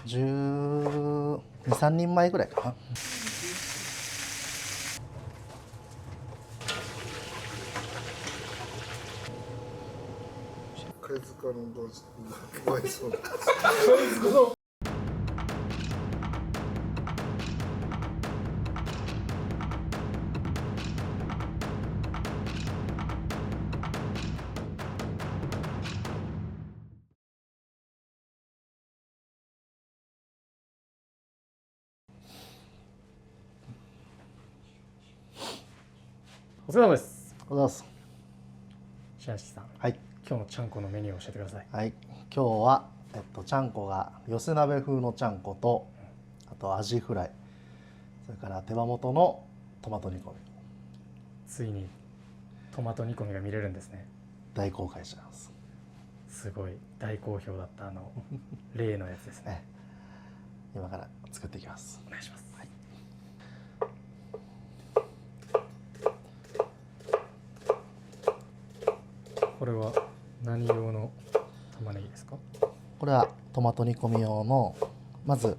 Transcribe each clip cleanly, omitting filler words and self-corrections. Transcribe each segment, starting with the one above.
12、3人前ぐらいかな。貝塚のかわいそうな。お疲れ様です。おはようございます。白石さん、はい。今日のちゃんこのメニューを教えてください。はい。今日はちゃんこが寄せ鍋風のちゃんこと、あとアジフライ、それから手羽元のトマト煮込み。ついにトマト煮込みが見れるんですね。大公開します。すごい大好評だった例のやつですね。今から作っていきます。お願いします。はい。これは何用の玉ねぎですか？これはトマト煮込み用の、まず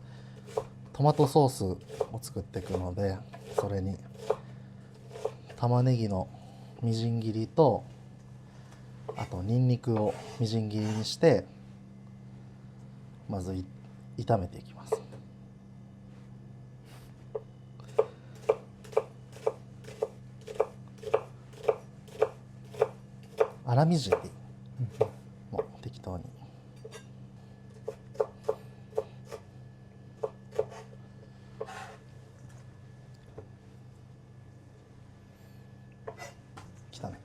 トマトソースを作っていくので、それに玉ねぎのみじん切りと、あとニンニクをみじん切りにして、まず炒めていきます。粗みじんでいい。もう適当に。来たね。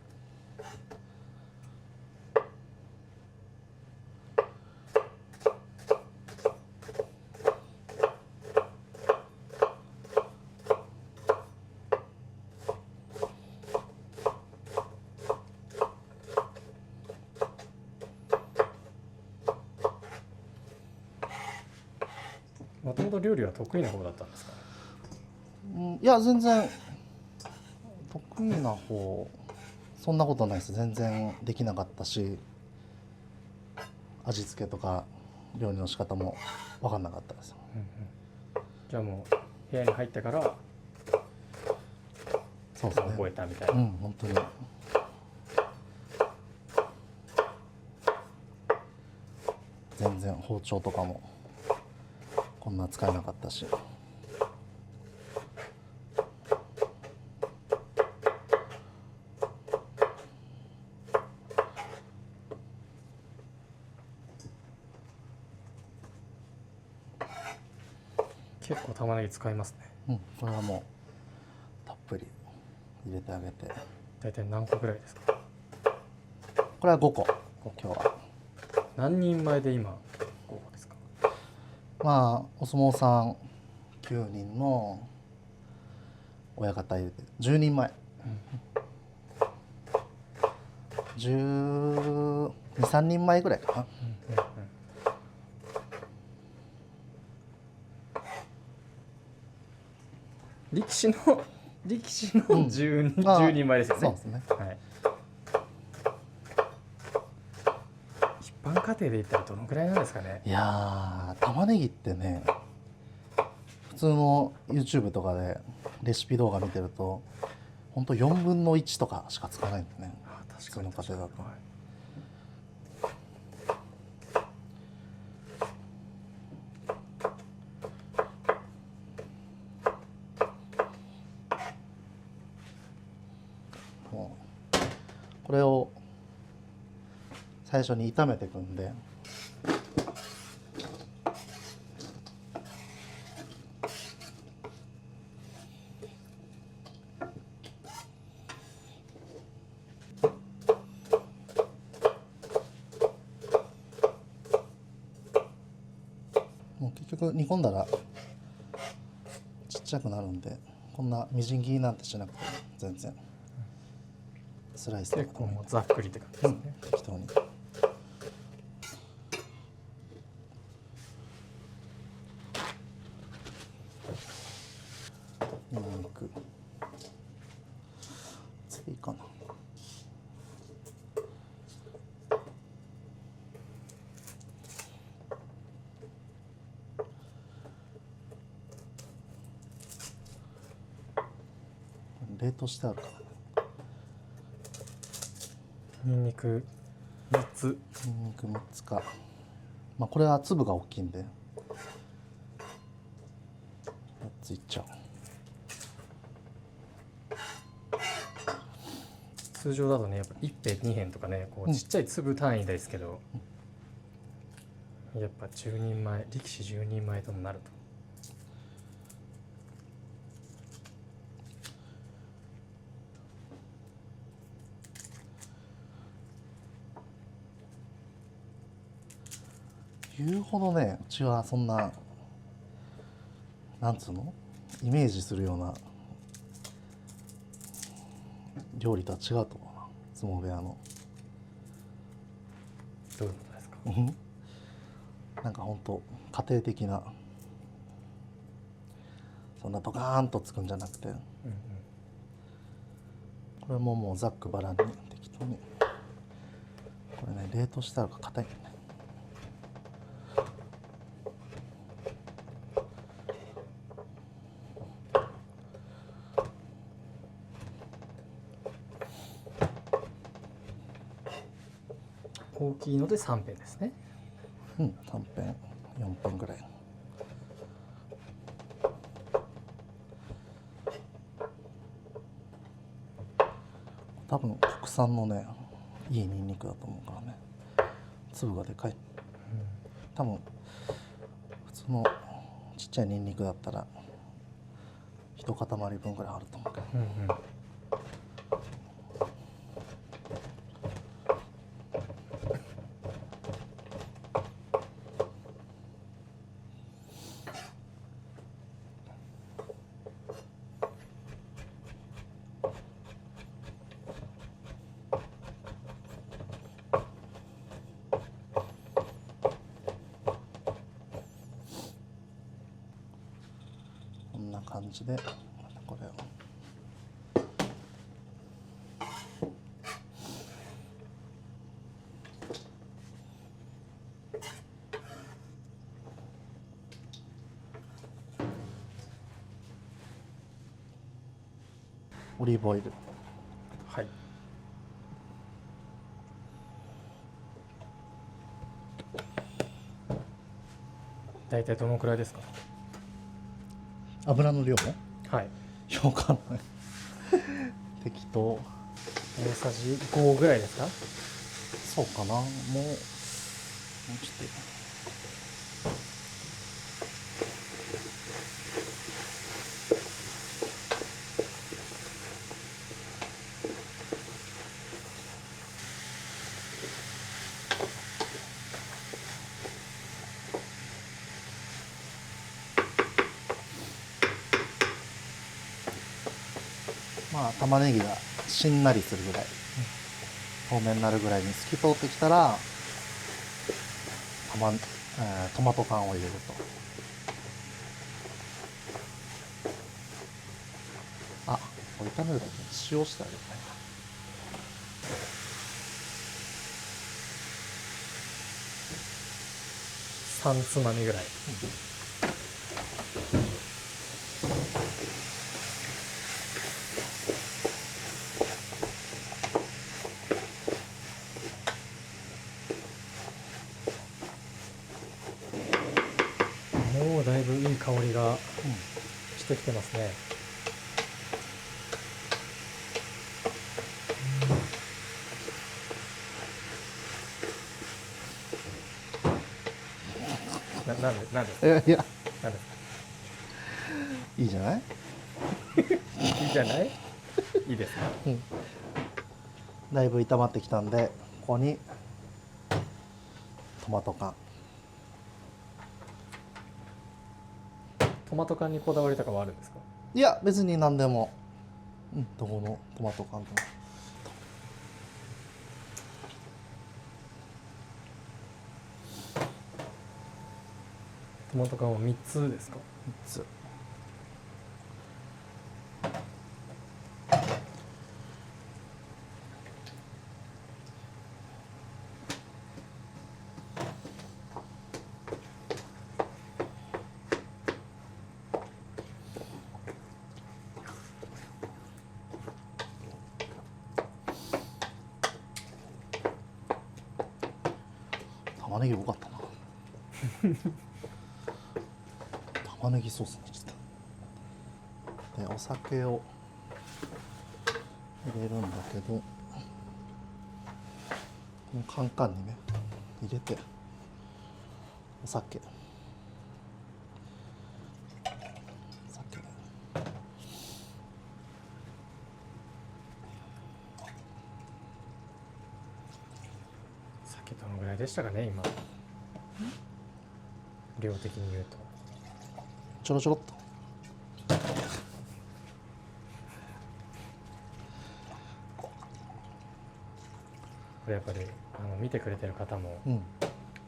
もともと料理は得意な方だったんですか？いや全然得意な方、そんなことないです。全然できなかったし、味付けとか料理の仕方も分かんなかったです。じゃあもう部屋に入ってからそうですね。覚えたみたいな。本当に。全然包丁とかもこんな使えなかったし。結構玉ねぎ使いますね。これはもうたっぷり入れてあげて。大体何個ぐらいですか？これは5個。今日は何人前で今5個ですか？まあお相撲さん9人の親方入れて10人前、12、3人前ぐらいかな。力士の10人前ですよね。そうですね。はい。一般家庭で言ったらどのくらいなんですかね。いやー、玉ねぎってね、普通の YouTube とかでレシピ動画見てるとほんと4分の1とかしか使わないんだよね。普通の家庭だと。もうこれを最初に炒めていくんで、もう結局煮込んだらちっちゃくなるんで、こんなみじん切りなんてしなくて全然スライスとか結構もうざっくりって感じですね。適当に。ニンニクいいかな。冷凍してあるかニンニク3つ。ニンニク3つか。まあこれは粒が大きいんで4ついっちゃう。通常だとねやっぱ1辺2辺とかねこうちっちゃい粒単位ですけど、やっぱ10人前力士10人前ともなると。言うほどね、うちはそんななんつうのイメージするような料理とは違うと思うな、相撲部屋の。どういうことですか？うんなんかほんと家庭的な、そんなドカーンとつくんじゃなくて、うんこれももうざっくばらんに適当に。これね冷凍してあるから硬いんだよね。大きいので3辺ですね。3分4分ぐらい。多分国産のねいいニンニクだと思うからね、粒がでかい。多分普通のちっちゃいニンニクだったら一塊分ぐらいあると思うけど、うんうん。こんな感じでまたこれをオリーブオイル、はい。大体どのくらいですか？油の量もはい。わかんない適当。大さじ5ぐらいですか？そうかな、もうちょっと。まあ玉ねぎがしんなりするぐらい、透明になるぐらいに透き通ってきたらトマト缶を入れると。あ、これ炒めるときに塩してあげるね。3つまみぐらい。もうだいぶいい香りがしてきてますね。なんですか？いやいや、なんですか？いいじゃない。いいじゃない？いいですか？だいぶ炒まってきたんで、ここにトマト缶。トマト缶にこだわりとかはあるんですか？いや別に何でも、どこのトマト缶でも。トマト缶は3つですか？ 3つ。玉ねぎ多かったな玉ねぎソースにしちゃったでお酒を入れるんだけど、このカンカンにね入れて、お酒酒どのぐらいでしたかね今、量的に言うと。ちょろちょろっと。これやっぱり見てくれてる方も、うん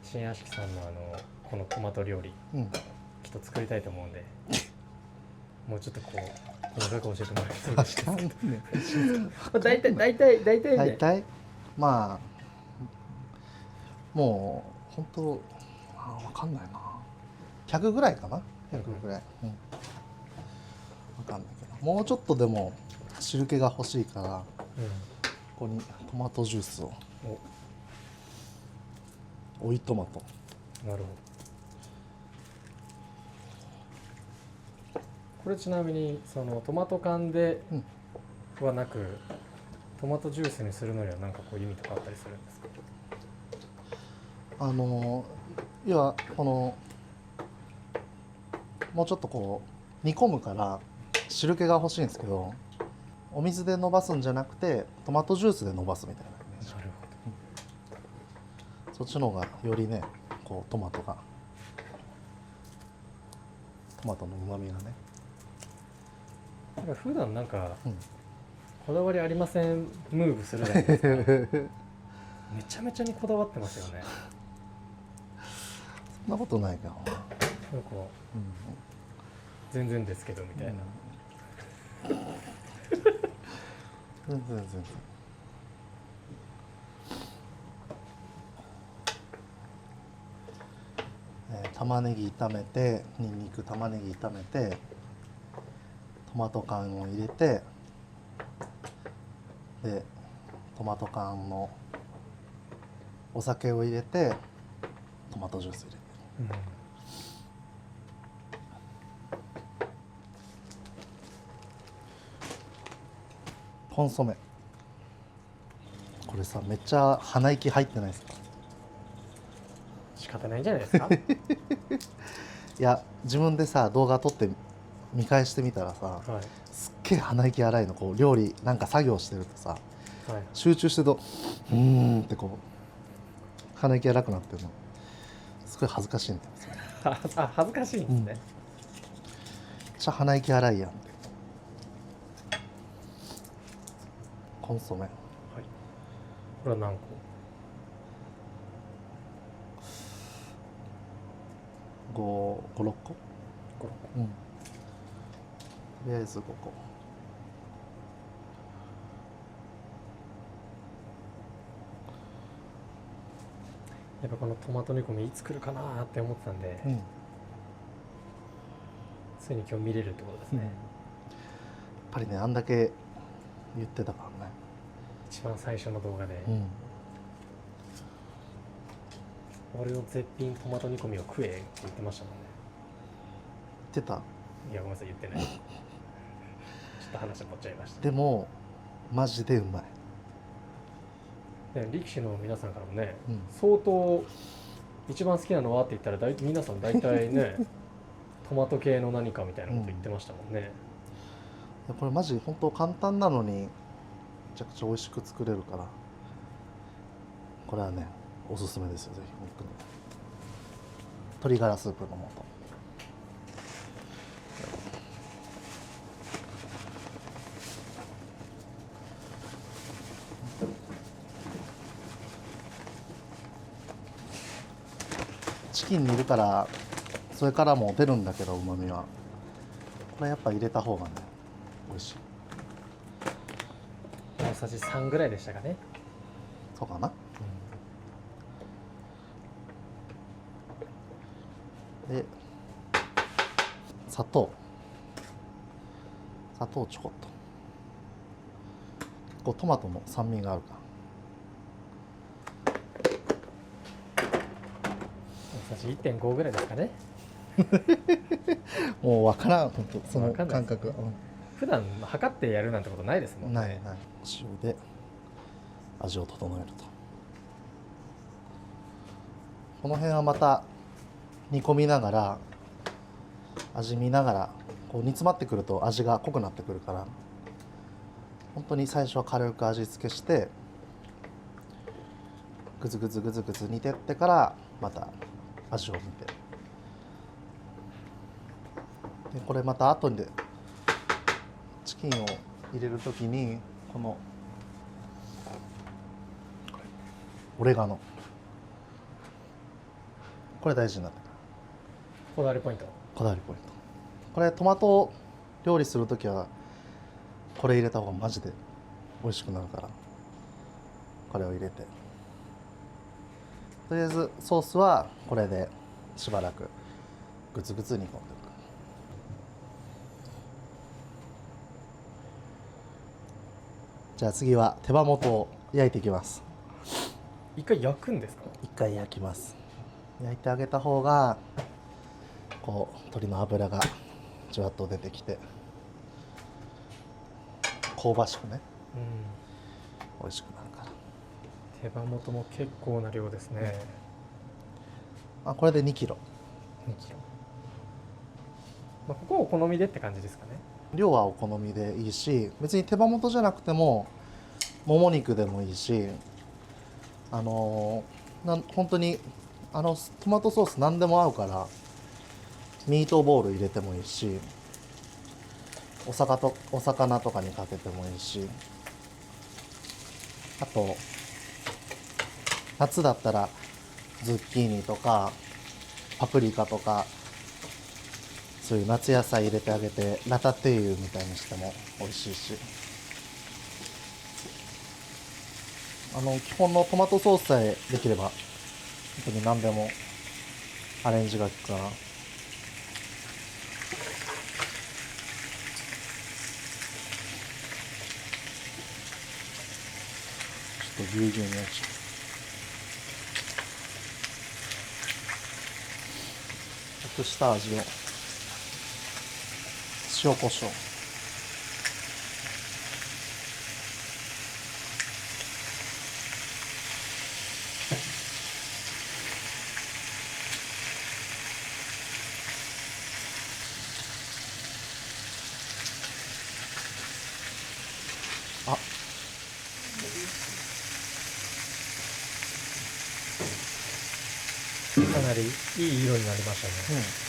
新屋敷さんのこのトマト料理うんきっと作りたいと思うんでもうちょっとこう細かく教えてもらえたら嬉しいですけど大体ね大体まあもう本当分かんないな、100ぐらいかな、100ぐらい、分かんないけど、もうちょっとでも汁気が欲しいから、ここにトマトジュースを、追いトマト、なるほど。これちなみにそのトマト缶ではなく、トマトジュースにするのには何かこう意味とかあったりするんですか？要はこのもうちょっとこう煮込むから汁気が欲しいんですけど、お水で伸ばすんじゃなくてトマトジュースで伸ばすみたいなイメージ。なるそっちの方がよりね、こうトマトのうまみがね、ほど。なんか普段なんかうんこだわりありませんムーブするじゃないですか。めちゃめちゃにこだわってますよね。そんなことないけどな、なんか全然ですけどみたいな。全然玉ねぎ炒めて、にんにく玉ねぎ炒めて、トマト缶を入れて、でトマト缶のお酒を入れて、トマトジュース入れて、コンソメ、これさめっちゃ鼻息入ってないですか？仕方ないんじゃないですか。いや自分でさ動画撮って見返してみたらさ、はいすっげえ鼻息荒いの、こう料理なんか作業してるとさ、はい。集中してるとうーんってこう鼻息荒くなってるのすごい恥ずかしいんだよ。あ、恥ずかしいんですね。めっちゃ鼻息荒いやんって。コンソメはい。これは何個5、6個、 ？5、6個。うん、とりあえず5個。やっぱこのトマト煮込みいつ来るかなーって思ってたんで、うんついに今日見れるってことですね。やっぱりねあんだけ言ってたからね、一番最初の動画で、うん、俺の絶品トマト煮込みを食えって言ってましたもんね。言ってた。いやごめんなさい言ってない。ちょっと話持っちゃいました。でもマジでうまい。で力士の皆さんからもね、うん相当一番好きなのはって言ったら皆さん大体ねトマト系の何かみたいなこと言ってましたもんね。いやこれマジ本当簡単なのにめちゃくちゃ美味しく作れるから、これはねおすすめですよ、ぜひ本当に。鶏ガラスープの素、チキンにいるからそれからも出るんだけど、うまみはこれやっぱ入れた方がね美味しい。大さじ3ぐらいでしたかね。そうかな。で砂糖ちょこっと、結構トマトの酸味があるから。さじ 1.5 ぐらいですかね。もう分からん、本当そのわかんない感覚、普段測ってやるなんてことないですもんね。ないない。塩で味を整えると。この辺はまた煮込みながら味見ながら、こう煮詰まってくると味が濃くなってくるから、本当に最初は軽く味付けしてグツグツグツグツ煮てってからまた味を見て、でこれまた後でチキンを入れるときにこのオレガノ、これ大事になってくる。こだわりポイント。こだわりポイント。これトマト料理するときはこれ入れた方がマジで美味しくなるから、これを入れて、とりあえずソースはこれでしばらくグツグツ煮込んでおく。じゃあ次は手羽元を焼いていきます。一回焼くんですか？一回焼きます。焼いてあげた方がこう鶏の脂がじゅわっと出てきて香ばしくね、うん。美味しくなるから。手羽元も結構な量ですね。これで2キロ。2キロ。まあ、ここはお好みでって感じですかね。量はお好みでいいし、別に手羽元じゃなくてももも肉でもいいし、本当にトマトソース何でも合うから、ミートボール入れてもいいし、お魚とかにかけてもいいし、あと夏だったらズッキーニとかパプリカとか、そういう夏野菜入れてあげてラタトゥイユみたいにしても美味しいし、基本のトマトソースさえできれば本当に何でもアレンジが効くかな。ちょっとぎゅうぎゅうにやっちゃう。ちょっとした味を塩コショウ、あ、かなりいい色になりましたね。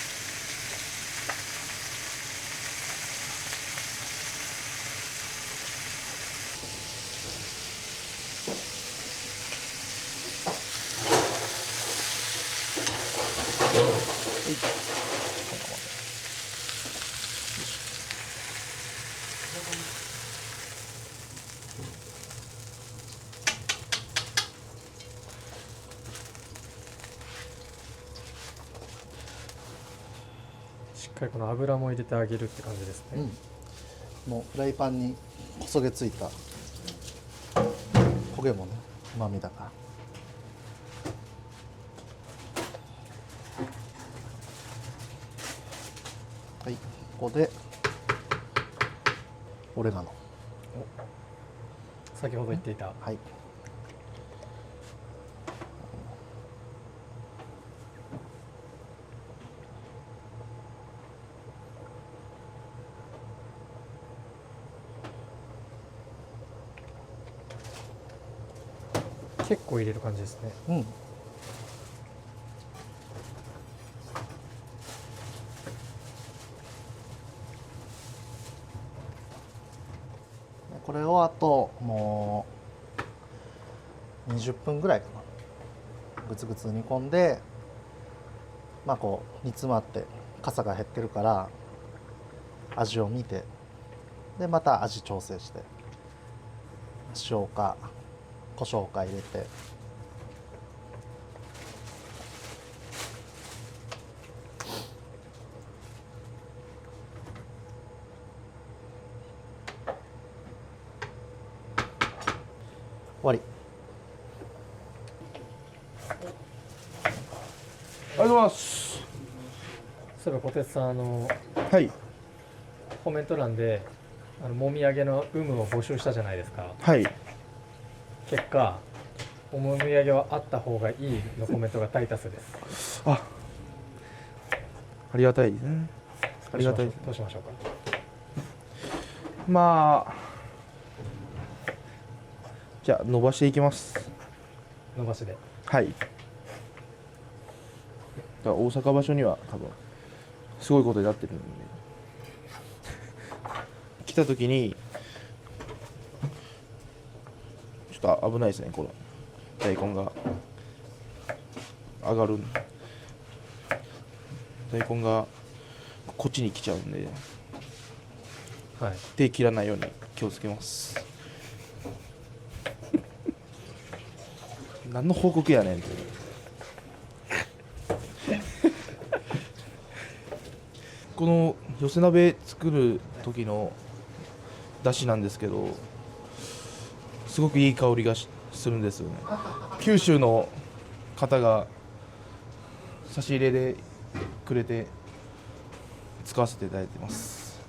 しっかりこの油も入れてあげるって感じですね。もうフライパンにこそげついた焦げもね、うまみだから。はい、ここでオレガノ。先ほど言っていた。はい、結構入れる感じですね。これをあともう20分ぐらいかな、グツグツ煮込んで、こう煮詰まってかさが減ってるから味を見て、でまた味調整して塩か胡椒か入れて、終わり。とうございます。そういえば小鉄さんはいコメント欄でもみあげの有無を募集したじゃないですか。はい。結果おもみあげはあった方がいいのコメントが大多数です。ありがたいですね。ありがたいです。どうしましょうか。まあじゃあ伸ばしていきます。伸ばしで。はい。だから大阪場所には多分すごいことになってるんで、来た時にちょっと危ないですね、この大根が上がる。大根がこっちに来ちゃうんで、はい。手切らないように気をつけます。何の報告やねんって。この寄せ鍋作る時の出汁なんですけど、すごくいい香りがするんですよね。九州の方が差し入れでくれて使わせていただいてます。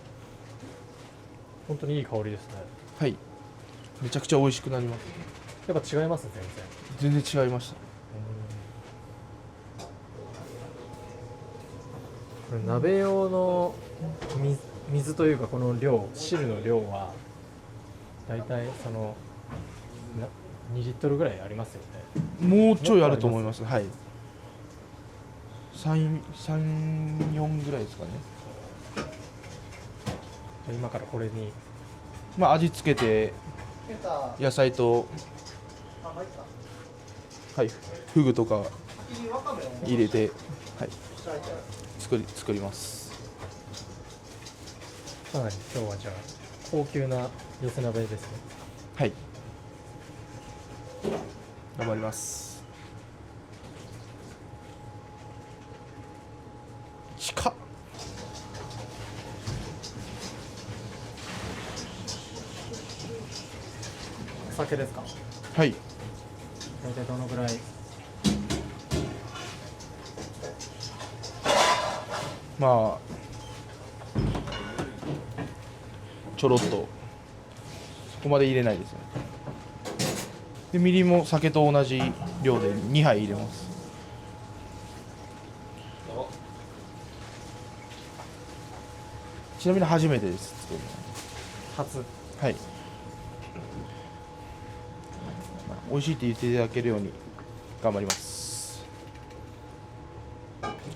本当にいい香りですね。はい、めちゃくちゃ美味しくなります。やっぱ違います全然。全然違いました。これ鍋用の水というかこの量、汁の量はだいたい2リットルぐらいありますよね。もうちょいあると思います。はい。3、4ぐらいですかね。じゃあ今からこれにまあ味付けて野菜と、はい、フグとか入れて、はい、作ります。かなり今日はじゃあ高級な寄せ鍋ですね。はい。頑張ります。近っ。お酒ですか。はい。大体どのぐらい。まあちょろっと、そこまで入れないですね。でみりんも酒と同じ量で2杯入れます。ちなみに初めてです作るの。初。はい。美味しいって言っていただけるように頑張ります。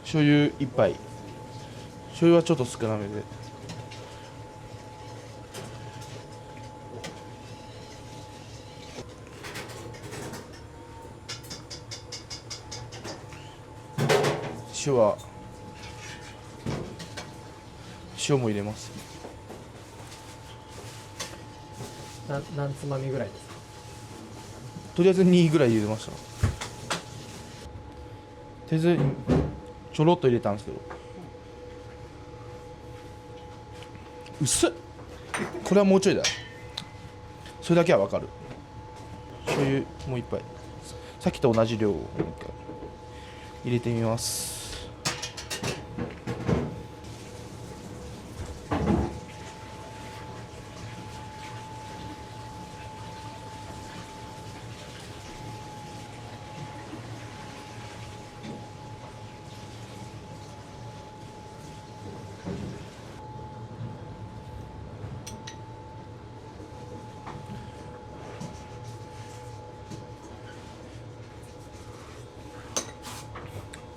醤油1杯。醤油はちょっと少なめで。塩も入れます。何つまみぐらいですか。とりあえず2ぐらい入れました。手ずちょろっと入れたんですけど、薄っ。これはもうちょいだ。それだけは分かる。醤油もう一杯、さっきと同じ量をもう一回入れてみます。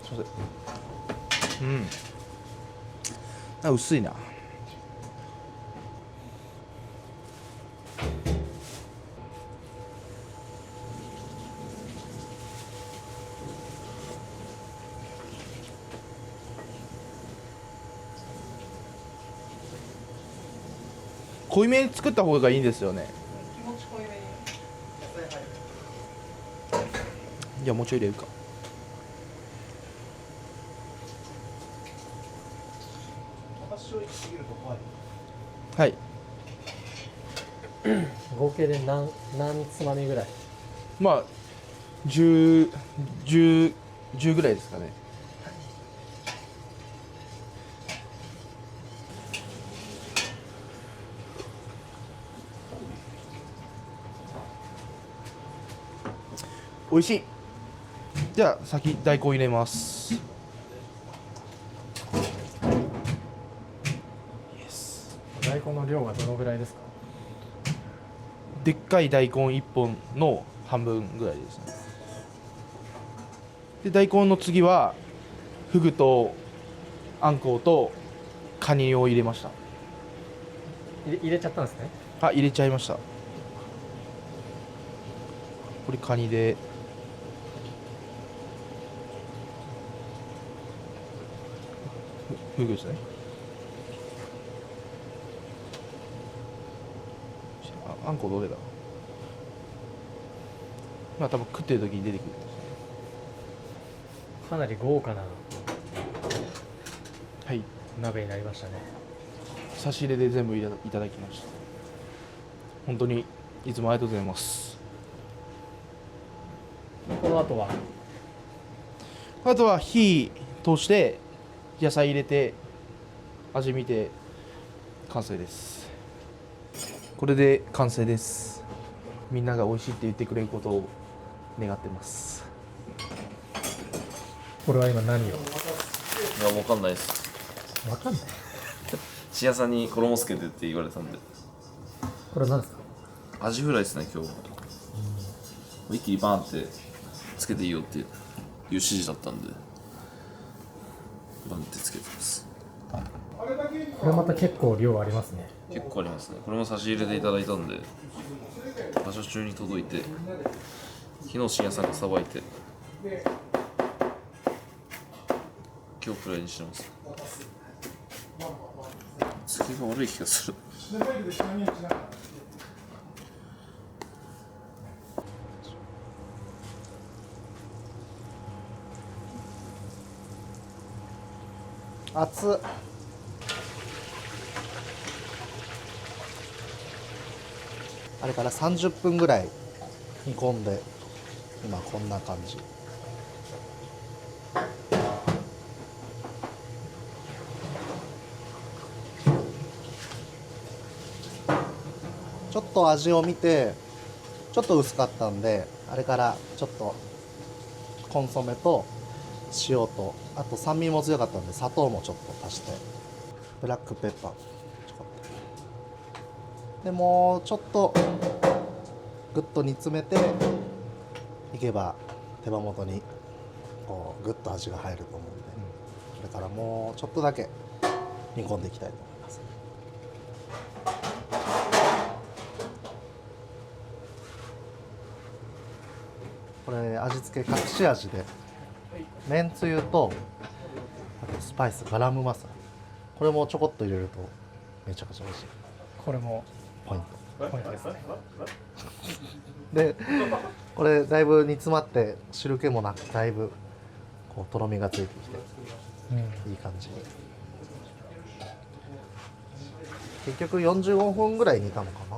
すいません。薄いな。濃いめに作った方がいいんですよね。気持ち濃いめに野菜入る。じゃあもうちょい入れるか。醤油すぎると怖い。はい。合計で何つまみぐらい。まあ10ぐらいですかね。美味しい。じゃあ先大根入れます。大根の量はどのぐらいですか？でっかい大根1本の半分ぐらいですね。で大根の次はフグとあんこうとカニを入れました。入れちゃったんですね。あ、入れちゃいました。これカニでフグですね。あんこどれだ。まあ多分食ってる時に出てくる。かなり豪華なはい、鍋になりましたね。差し入れで全部いただきました。本当にいつもありがとうございます。この後はあとは火通して野菜入れて味見て完成です。これで完成です。みんなが美味しいって言ってくれることを願ってます。これは今何を？いや、わかんないです。わかんない。シ屋さんに衣つけてって言われたんで。これは何ですか？アジフライですね、今日は。一気にバーンってつけていいよっていう指示だったんで、バンってつけてます。これまた結構量ありますね。結構ありますね。これも差し入れでいただいたんで、場所中に届いて、昨日深夜さんがさばいて、今日くらいにしてます。次が悪い気がする。熱っ。あれから30分ぐらい煮込んで今こんな感じ。ちょっと味を見てちょっと薄かったんで、あれからちょっとコンソメと塩と、あと酸味も強かったんで砂糖もちょっと足して、ブラックペッパーちょこっとでもうちょっとぐっと煮詰めていけば手羽元にこうぐっと味が入ると思うんで、それからもうちょっとだけ煮込んでいきたいと思います。これ味付け隠し味でめんつゆとあとスパイスガラムマサラ、これもちょこっと入れるとめちゃくちゃ美味しいこれもポイントポイントですね。で、これだいぶ煮詰まって汁気もなくだいぶこうとろみがついてきていい感じに、結局45分ぐらい煮たのかな。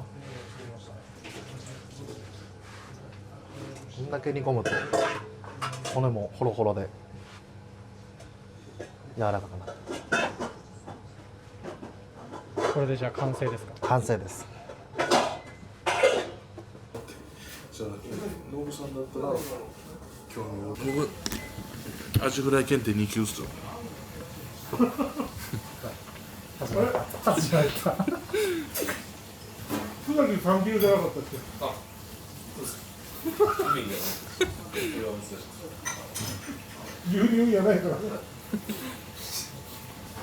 こんだけ煮込むと骨もホロホロで柔らかくなる。これでじゃあ完成ですか？完成です。じゃあノブさんだったら今日の僕アジフライ検定2級っすよ。始まった普段に3級じゃなかったっけ？牛乳やないから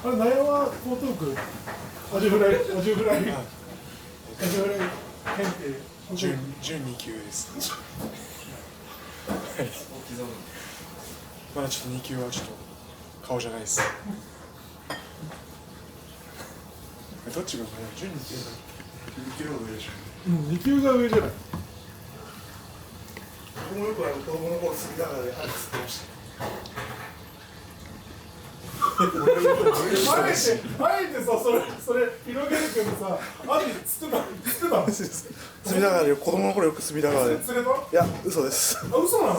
あれ、苗は江東区アジフライ検定12級ですはいまだちょっと2級はちょっと顔じゃないですどっちが上12級だ2級の上でしょ2級が上じゃない。僕もよく子供の頃隅田川であれ釣ってましたあえてさ、それ広げるけどさ、あえてつってたんですよ。隅田川で子供の頃よく隅田川で釣れた？いや嘘ですあ、嘘なの？ア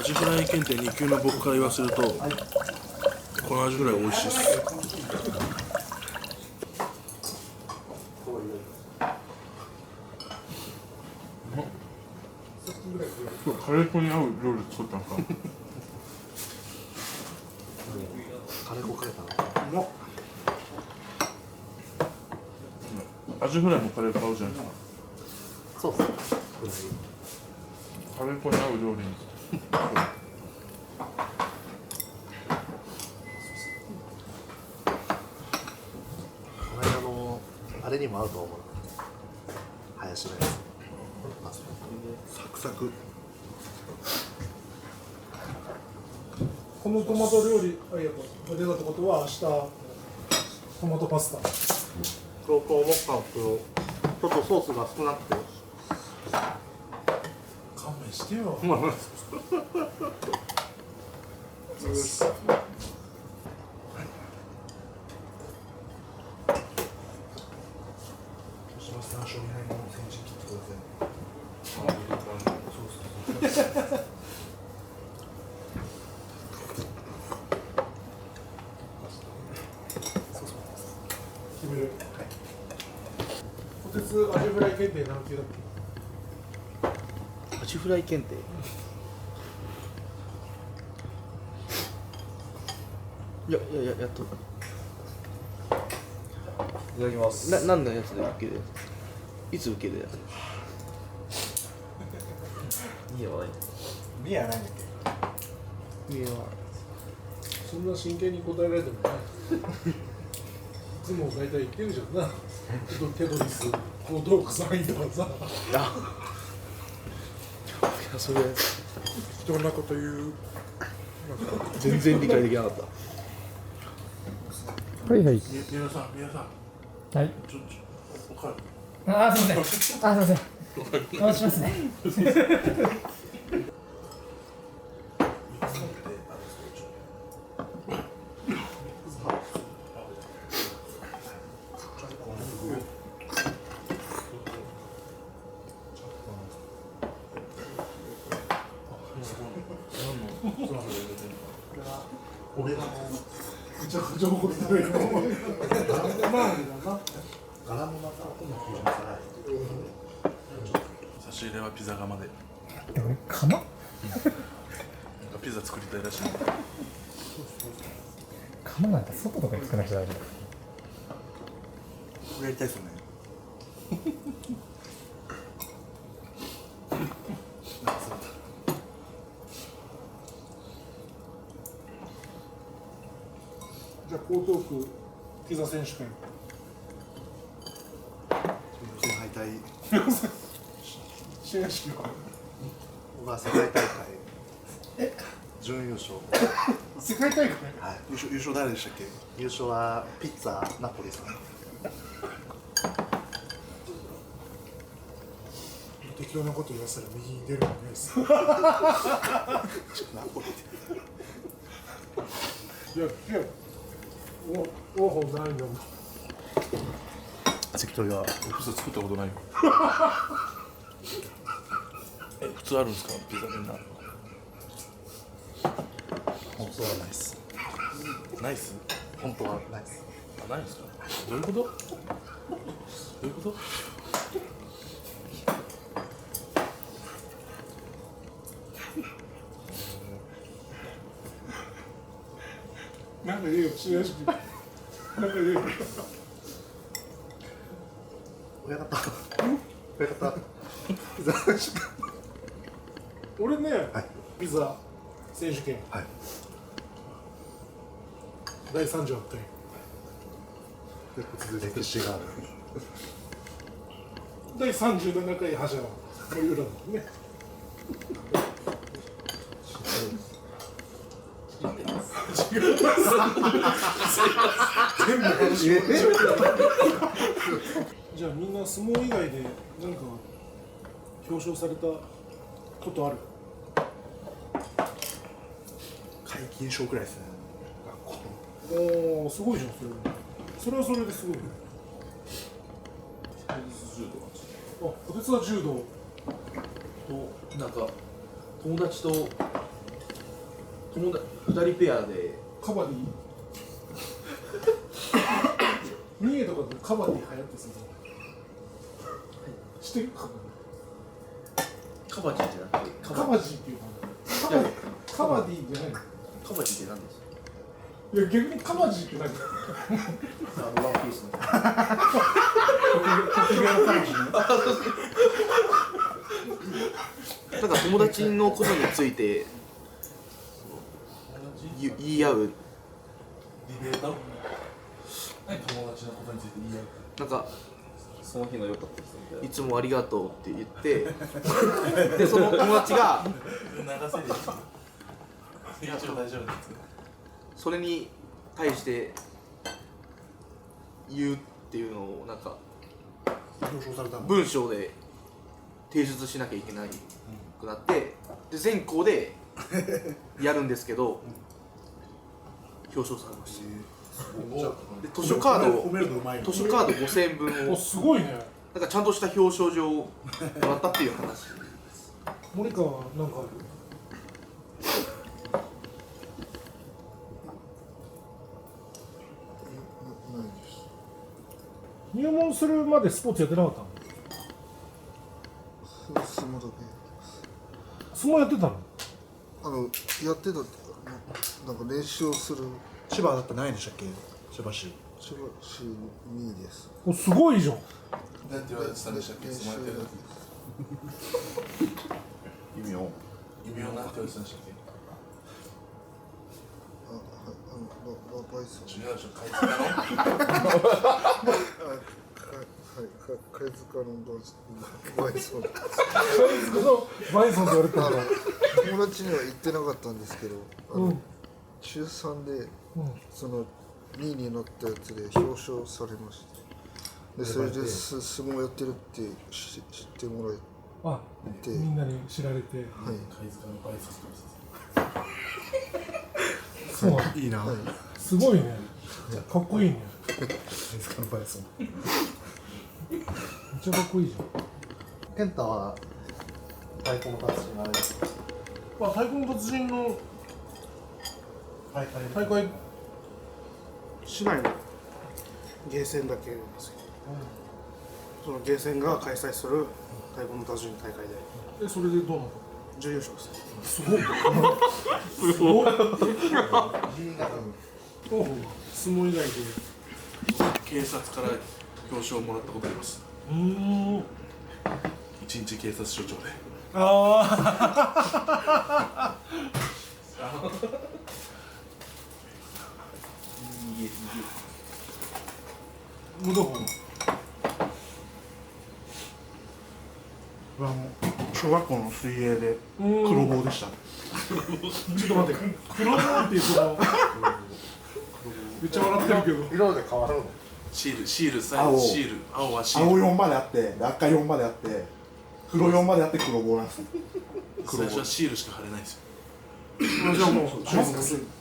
ジフライ検定2級の僕から言わせると、このアジフライ美味しいっす。カレー粉に合う料理作ったんかカレー粉かけたの。うまっアジフライもカレー粉合うじゃないですか。そうっすね。カレー粉に合う料理にこの間のあれにも合うと思う。林のやつ。サクサク。このトマト料理ありがとう出たってことは明日トマトパスタそう思ったんですけど、ちょっとソースが少なくて。勘弁してよ決めるポテツアジフライ検定何級だっけアジフライ検定やっといただきます。何のやつで受けるやついつ受けるやついいよね。2やないんだっけ上はそんな真剣に答えられてもないいつも大体言ってるじゃんなテトリスこのトーク3位とかさいやそれいろんなこと言う全然理解できなかったはいはい。宮田さんはい。おかわりあー、すみません。あー、すみません。お待ちしますね。俺がめちゃくちゃ怒ってるよまあだな柄のまた音の基準さ差し入れはピザ窯で釜？なんかピザ作りたいらしい釜なんか外とかに作らなくちゃ大丈夫。やりたいですよねじゃあ江東区ピザ選手権敗退。試合式は僕は世界大会準優勝。世界大会はい。優勝誰でしたっけ優勝はピッツァナポリさん。適当なこと言わせたら右に出るわけですいやオーホーないんだもん関取はピザ作ったことないよ普通あるんですかピザみんな本当はないです。ナイス本当はないです。あないんですかどういうことどういうことなんか言えよ試合式なんか言えよ親方。親方。ピザ選手権。俺ね、はいピザ選手権はい。第38回歴史がある。第37回覇者は森浦だもんね全部話じゃあみんな相撲以外で何か表彰されたことある皆勤賞くらいですね。おおすごいじゃんそれはそれですごいねあこてつは柔道となんか友達と2人ペアでカバディ三重とかでカバディ流行ってさ知ってるカバデカバジーじゃなくてカバジーっていうかカバディじゃないの？カバジーって何ですか？いや逆にカバジーって何？ワンピースの曲芸のカバジーね。なんか友達のことについて言い合う、ディベート？何友達のことについて言い合う？なんかその日の良かったですみたいな。いつもありがとうって言ってでその友達が流せで一応大丈夫です。それに対して言うっていうのをなんか表彰されたの。文章で提出しなきゃいけないくなってで全校でやるんですけど表彰されました。で図書カード褒めるのうまいの。図書カード5000分おをすごいね。なんかちゃんとした表彰状をもらったっていう話。森川なんかある？入門するまでスポーツやってなかったの？相撲だ相撲やってたの？けやってたってなんか練習をする千葉だってないんでしたっけ？千葉市。千葉市2位です。おすごいじゃん。なんて言われてたんでしたっけ？練習相撲やってる時。意味を指輪なんて言われてたんでしたっけ？バイソン。違うでしょ。貝塚の。貝塚のバイソン。バイソンって言われたの。友達には言ってなかったんですけど、うん中3でうんその2位になったやつで表彰されました。でそれで相撲やってるって知ってもらえあ、て、みんなに知られて。はい貝塚のバイソン。そうなの。いいな。はい。すごいね。かっこいいね。貝塚のバイソン。めっちゃかっこいいじゃん。健太は太鼓の達人あれですか？まあ太鼓の達人の大会市内のゲーセンだけなんですけど、そのゲーセンが開催する太鼓の達人大会でそれでどうなの？準優勝です。すごい。すごい。相撲以外で。警察から表彰をもらったことあります。一日警察署長で。ああ。無道法。小学校の水泳で黒棒でした。ちょっと待って、黒棒っていうそのめっちゃ笑ってるけど。色で変わるの？シール青シール青はシー青ル。 4まであって赤4まであって黒4まであって黒棒なんです。最初はシールしか貼れないですよ。じゃあもう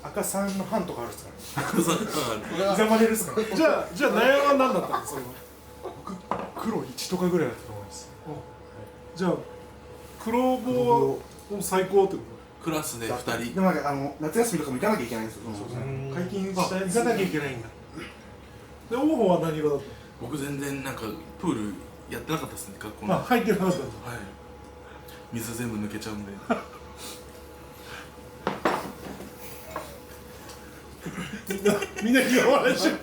赤3の半とかあるんですか刻まれるっすか。じゃあ悩みは何だったのそれは。黒1とかぐらいだったと思います。じゃあ黒棒はもう最高ってこクラスで2人。でもなんか夏休みとかも行かなきゃいけないんですよ。解禁と？あ、行かなきゃいけないんだ。で、王鵬は何色だっ僕全然なんかプールやってなかったですね、学校たの？の。あ、入ってなかったんだ。はい。水全部抜けちゃうんで。みんな嫌われちゃう。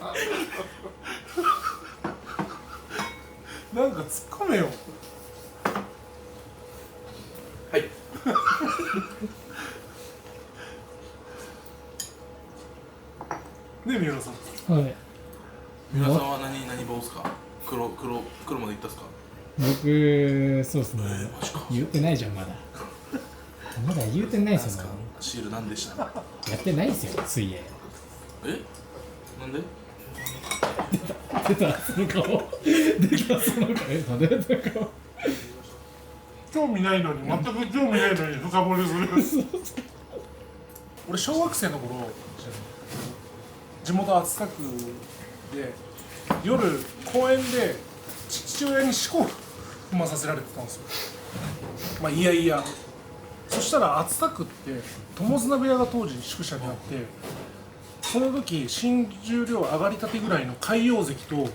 なんか突っ込めよ。はい。ね、三浦さん。はい。皆さんは何棒ですか。黒までいったっすか。僕、そうですね。言ってないじゃん、まだ。まだ言うてないですよ、シール何でした。やってないですよ、水泳。えなんで。出た、その顔。出た、その顔。出た顔。興味ないのに、全く興味ないのに深掘りする。俺、小学生の頃、地元厚田区で、夜、公園で父親に四股踏まさせられてたんですよ。まあ、いやいや。そしたら厚田区って友綱部屋が当時宿舎にあって、その時新十両上がりたてぐらいの海洋関と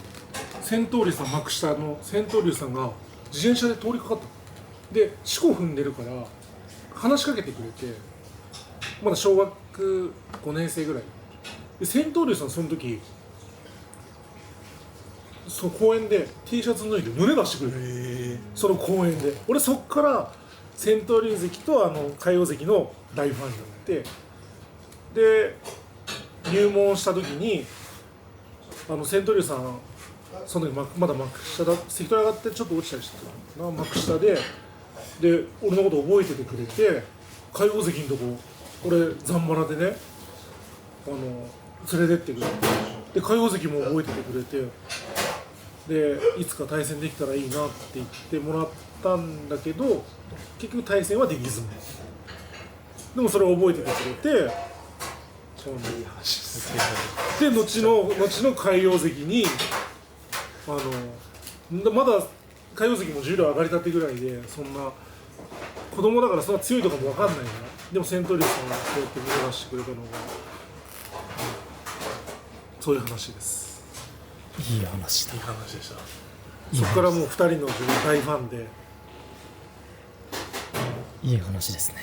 戦闘竜さん幕下の戦闘竜さんが自転車で通りかかったで四股踏んでるから話しかけてくれて、まだ小学5年生ぐらいで、セントウリュウさんその時その公園で T シャツ脱いで胸出してくれる、その公園で。俺そっからセントウリュウ関と海王関の大ファンになって、で入門した時にセントウリュウさんその時まだ幕下だ、関取上がってちょっと落ちたりしてたな、幕下で俺のこと覚えててくれて、海王関のとこ俺ざんばらでね連れてってくれて、で海王関も覚えててくれて、でいつか対戦できたらいいなって言ってもらったんだけど、結局対戦はできず、でもそれを覚えててくれて、で後の海王関にまだ海王関も重量上がりたてぐらいで、そんな子供だからそんな強いとかも分かんないから、でもセントウリュウさんがそうやって目指してくれたのが、そういう話です。いい話だ。いい話でした。そこからもう2人の自分大ファンで。いい話ですね。